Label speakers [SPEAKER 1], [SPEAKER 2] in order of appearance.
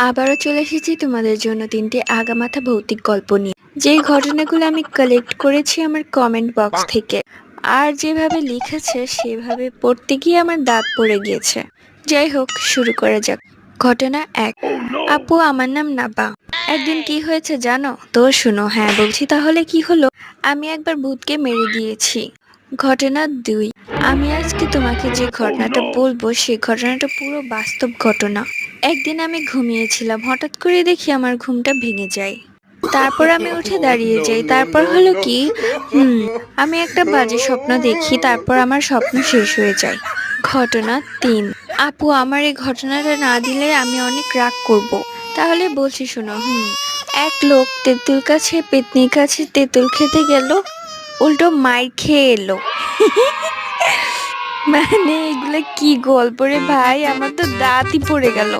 [SPEAKER 1] আবারও চলে এসেছি তোমাদের জন্য ৩টি আগামাথা ভৌতিক গল্প নিয়ে। যেই ঘটনাগুলো আমি কালেক্ট করেছি আমার কমেন্ট বক্স থেকে, আর যেভাবে লিখেছে সেভাবে পড়তে গিয়ে আমার দাঁত পড়ে গিয়েছে। যাই হোক, শুরু করা যাক। ঘটনা ১। আপু, আমার নাম নাবা। একদিন কি হয়েছে জানো তো? শুনো। হ্যাঁ বলছি, তাহলে কি হলো? আমি একবার ভূতকে মেরে দিয়েছি। ঘটনা ২। আমি আজকে তোমাকে যে ঘটনাটা বলবো সেই ঘটনাটা পুরো বাস্তব ঘটনা। একদিন আমি ঘুমিয়েছিলাম, হঠাৎ করে দেখি আমার ঘুমটা ভেঙে যায়। তারপর আমি উঠে দাঁড়িয়ে যাই। তারপর হলো কি, আমি একটা বাজে স্বপ্ন দেখি। তারপর আমার স্বপ্ন শেষ হয়ে যায়। ঘটনা ৩। আপু, আমার এই ঘটনাটা না দিলে আমি অনেক রাগ করব। তাহলে বলছি শোনো। এক লোক তেঁতুল কাছে পেতনির কাছে তেঁতুল খেতে গেল, উল্টো মাইর খেয়ে এলো। মানে এগুলো কি গল্প রে ভাই, আমার তো দাঁতই পড়ে গেল।